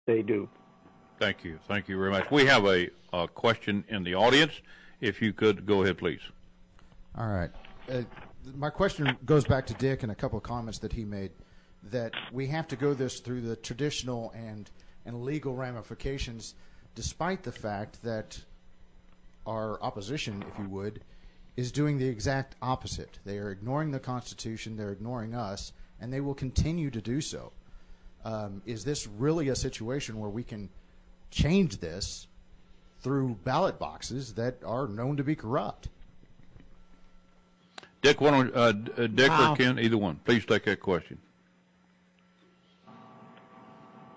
they do. Thank you. Thank you very much. We have a question in the audience. If you could go ahead, please. All right. My question goes back to Dick and a couple of comments that he made, that we have to go this through the traditional and legal ramifications, despite the fact that our opposition, if you would, is doing the exact opposite. They are ignoring the Constitution, they're ignoring us, and they will continue to do so. Is this really a situation where we can change this through ballot boxes that are known to be corrupt? Dick, Dick or Ken, either one. Please take that question.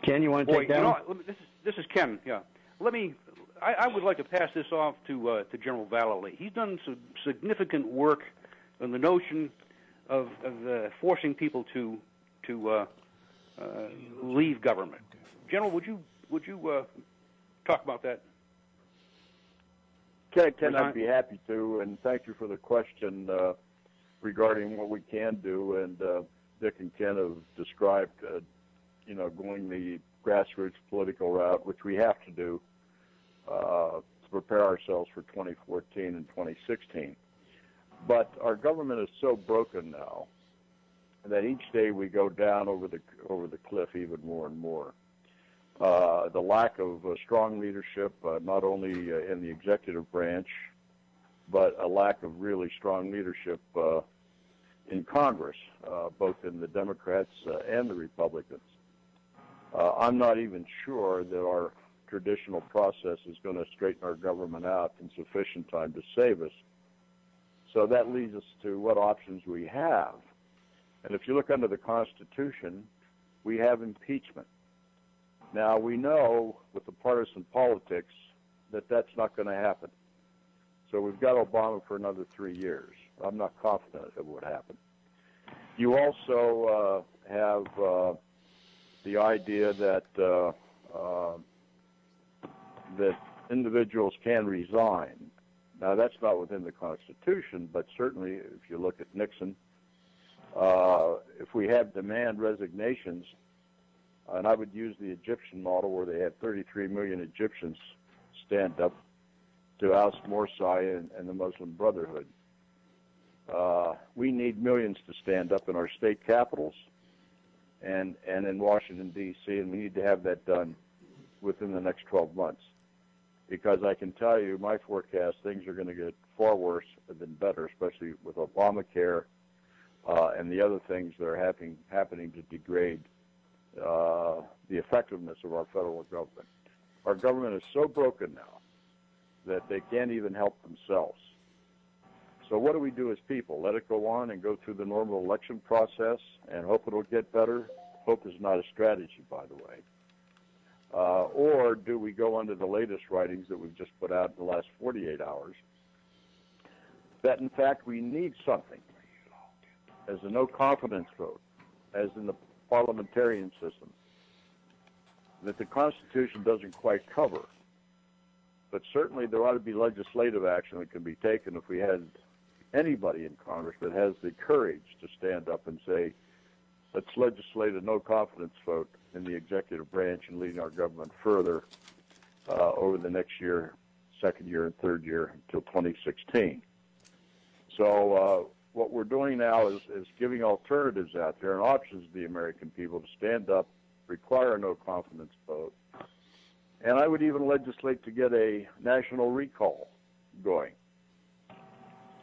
Ken, you want to take that one? This is Ken. Yeah. I would like to pass this off to General Vallely. He's done some significant work on the notion of forcing people to leave government. General, would you talk about that? Ken, I'd be happy to, and thank you for the question regarding what we can do. And Dick and Ken have described, going the grassroots political route, which we have to do to prepare ourselves for 2014 and 2016. But our government is so broken now that each day we go down over the cliff even more and more. The lack of strong leadership, not only in the executive branch, but a lack of really strong leadership in Congress, both in the Democrats and the Republicans. I'm not even sure that our traditional process is going to straighten our government out in sufficient time to save us. So that leads us to what options we have. And if you look under the Constitution, we have impeachment. Now, we know with the partisan politics that that's not going to happen. So we've got Obama for another 3 years. I'm not confident it would happen. You also have the idea that that individuals can resign. Now, that's not within the Constitution, but certainly if you look at Nixon, if we have demand resignations, and I would use the Egyptian model where they had 33 million Egyptians stand up to oust Morsi and the Muslim Brotherhood. We need millions to stand up in our state capitals and in Washington, D.C., and we need to have that done within the next 12 months. Because I can tell you, my forecast, things are going to get far worse than better, especially with Obamacare and the other things that are happening to degrade the effectiveness of our federal government. Our government is so broken now that they can't even help themselves. So what do we do as people? Let it go on and go through the normal election process and hope it'll get better? Hope is not a strategy, by the way. Or do we go under the latest writings that we've just put out in the last 48 hours, that in fact we need something as a no-confidence vote, as in the parliamentarian system, that the Constitution doesn't quite cover. But certainly there ought to be legislative action that can be taken if we had anybody in Congress that has the courage to stand up and say, let's legislate a no-confidence vote in the executive branch and leading our government further over the next year, second year, and third year until 2016. So what we're doing now is giving alternatives out there and options to the American people to stand up, require a no-confidence vote, and I would even legislate to get a national recall going.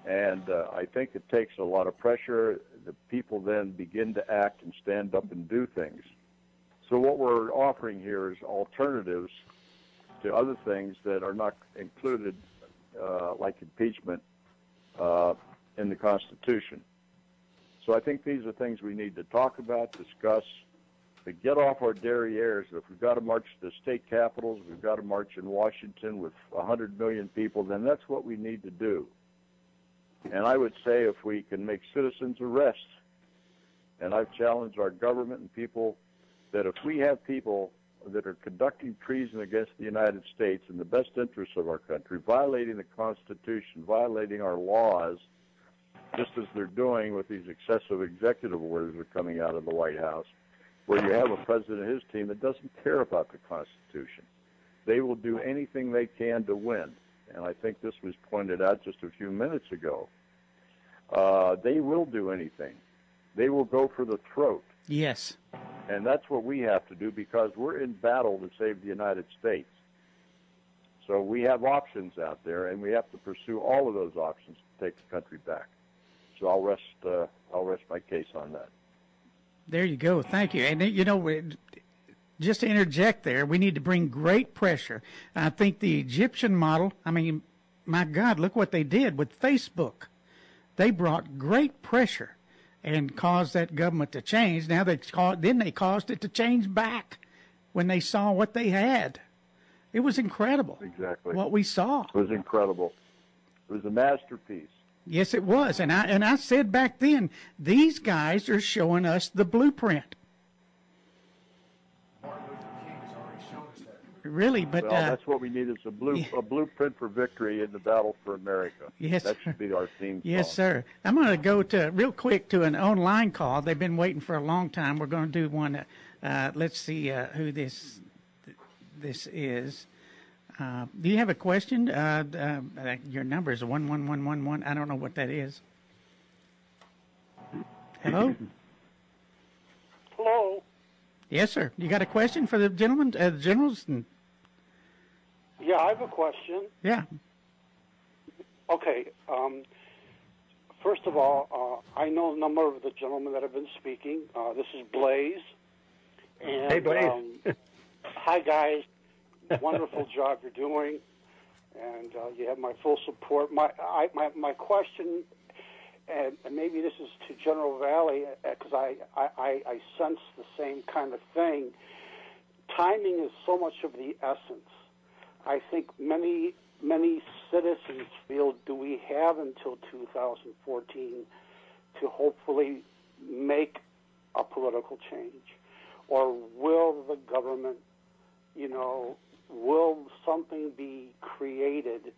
And I think it takes a lot of pressure. The people then begin to act and stand up and do things. So what we're offering here is alternatives to other things that are not included, like impeachment, in the Constitution. So I think these are things we need to talk about, discuss, to get off our derrieres. If we've got to march to the state capitals, we've got to march in Washington with 100 million people, then that's what we need to do. And I would say if we can make citizens arrest, and I've challenged our government and people that if we have people that are conducting treason against the United States in the best interests of our country, violating the Constitution, violating our laws, just as they're doing with these excessive executive orders that are coming out of the White House, where you have a president and his team that doesn't care about the Constitution. They will do anything they can to win. And I think this was pointed out just a few minutes ago. They will do anything. They will go for the throat. Yes. And that's what we have to do because we're in battle to save the United States. So we have options out there, and we have to pursue all of those options to take the country back. So I'll rest my case on that. There you go. Thank you. And, you know, just to interject there, we need to bring great pressure. I think the Egyptian model, I mean, my God, look what they did with Facebook. They brought great pressure and caused that government to change. Now they caused it to change back when they saw what they had. It was incredible. Exactly. What we saw. It was incredible. It was a masterpiece. Yes, it was. And I said back then, these guys are showing us the blueprint. Martin Luther King has already shown us that. Really, but well, that's what we need is a blueprint for victory in the battle for America. Yes, that should be our theme. Yes, song. sir. I'm going to go to real quick to an online call. They've been waiting for a long time. We're going to do one. Let's see who this is. Do you have a question? Your number is 11111. I don't know what that is. Hello? Hello. Yes, sir. You got a question for the gentleman, the generals? Yeah, I have a question. Yeah. Okay. First of all, I know a number of the gentlemen that have been speaking. This is Blaze. And, hey, Blaze. Hi, guys. Wonderful job you're doing, and you have my full support. My question, and maybe this is to General Valley, because I sense the same kind of thing. Timing is so much of the essence. I think many citizens feel, do we have until 2014 to hopefully make a political change, or will the government, will something be created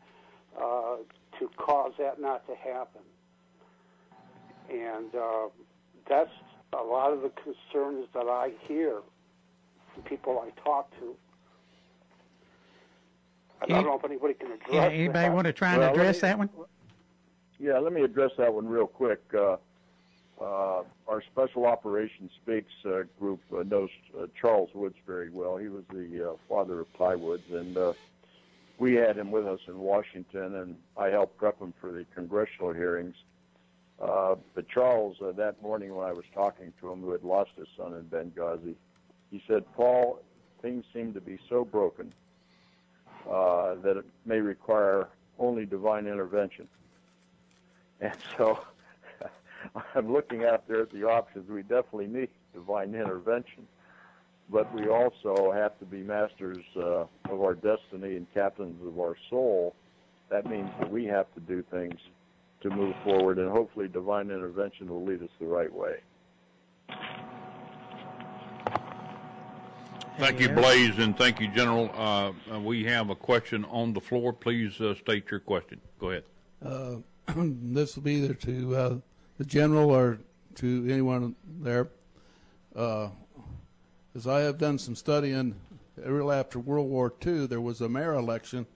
to cause that not to happen? And that's a lot of the concerns that I hear from people I talk to. I don't know if anybody can address that. Anybody want to try and address that one? Yeah, let me address that one real quick. Our Special Operations Speaks group knows Charles Woods very well. He was the father of Ty Woods, and we had him with us in Washington, and I helped prep him for the congressional hearings. But Charles, that morning when I was talking to him, who had lost his son in Benghazi, he said, Paul, things seem to be so broken that it may require only divine intervention. And so I'm looking out there at the options. We definitely need divine intervention, but we also have to be masters of our destiny and captains of our soul. That means that we have to do things to move forward, and hopefully divine intervention will lead us the right way. Thank you, Blaze, and thank you, General. We have a question on the floor. Please state your question. Go ahead. This will be either to the General or to anyone there. As I have done some studying, right after World War II, there was a mayor election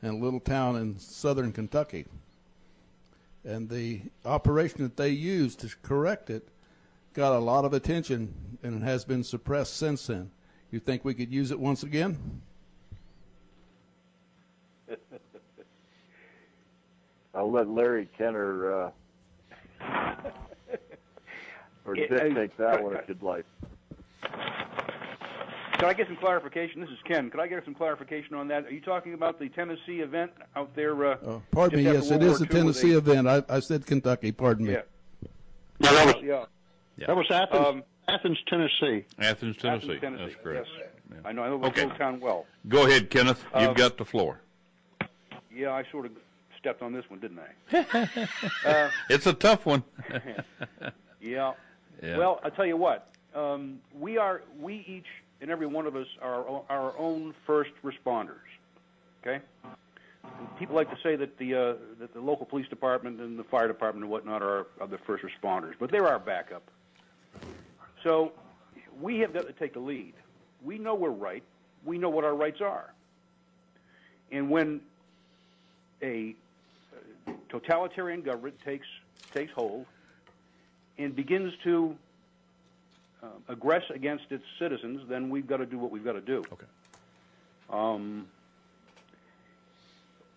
in a little town in southern Kentucky. And the operation that they used to correct it got a lot of attention, and it has been suppressed since then. You think we could use it once again? I'll let Larry Kenner or Dick take that one if you'd like. Can I get some clarification? This is Ken. Could I get some clarification on that? Are you talking about the Tennessee event out there? Pardon me, yes, it is a Tennessee event. I said Kentucky, pardon me. Yeah. That was Athens, Athens, Tennessee. Athens, Tennessee. Athens, Tennessee. That's correct. Yes. Yeah. I know the whole town well. Go ahead, Kenneth. You've got the floor. Yeah, I sort of stepped on this one, didn't I? It's a tough one. Yeah. Well, I'll tell you what. We each and every one of us are our own first responders. Okay. People like to say that the local police department and the fire department and whatnot are the first responders, but they're our backup. So we have got to take the lead. We know we're right. We know what our rights are. And when a totalitarian government takes hold and begins to aggress against its citizens, then we've got to do what we've got to do. Okay.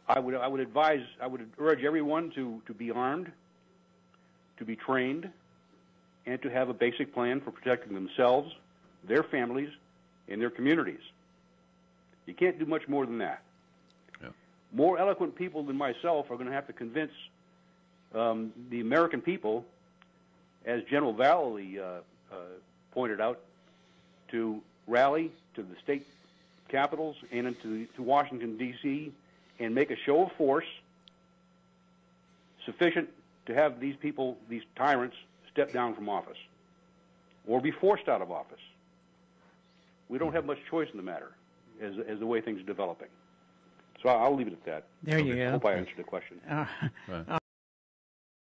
I would urge everyone to be armed, to be trained, and to have a basic plan for protecting themselves, their families, and their communities. You can't do much more than that. Yeah. More eloquent people than myself are going to have to convince the American people, as General Vallely pointed out, to rally to the state capitals and to Washington, D.C., and make a show of force sufficient to have these people, these tyrants, step down from office or be forced out of office. We don't have much choice in the matter as the way things are developing. So I'll leave it at that. There you go. I hope I answered the question. Right.